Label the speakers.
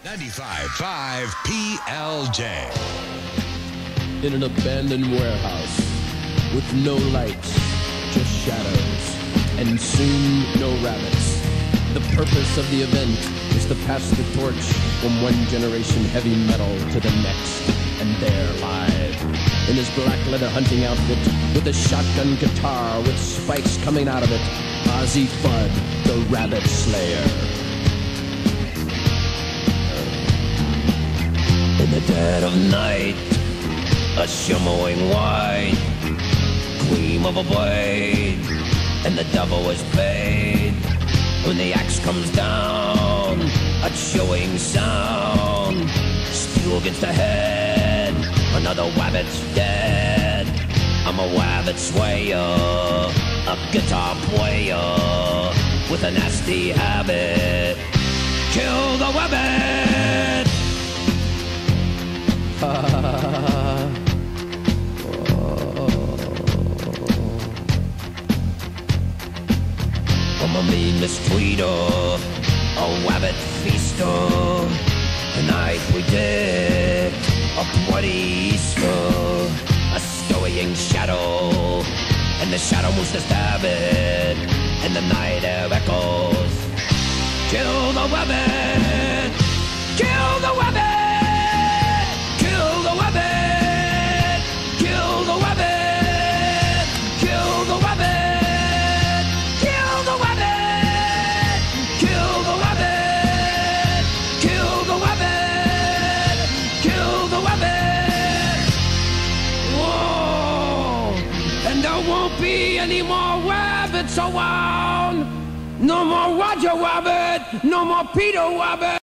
Speaker 1: 95.5 PLJ.
Speaker 2: In an abandoned warehouse with no lights, just shadows, and soon no rabbits. The purpose of the event is to pass the torch from one generation heavy metal to the next. And there live, in his black leather hunting outfit, with a shotgun guitar with spikes coming out of it, Ozzy Fudd, the Rabbit Slayer. In the dead of night, a shimmering white gleam of a blade, and the devil is paid. When the axe comes down, a chilling sound, steel against the head, another rabbit's dead. I'm a rabbit slayer, a guitar player with a nasty habit. Kill the rabbit! I'm a mean mistreater, a rabbit feaster. Tonight we did a bloody Easter, a scurrying shadow, and the shadow moves to stab it, and the night air echoes. Kill the rabbit! Kill the rabbit! Kill the rabbit! Kill the rabbit! Kill the rabbit! Kill the rabbit! Kill the rabbit! Kill the rabbit! Kill the rabbit! Whoa! And there won't be any more rabbits around! No more Roger Rabbit! No more Peter Rabbit!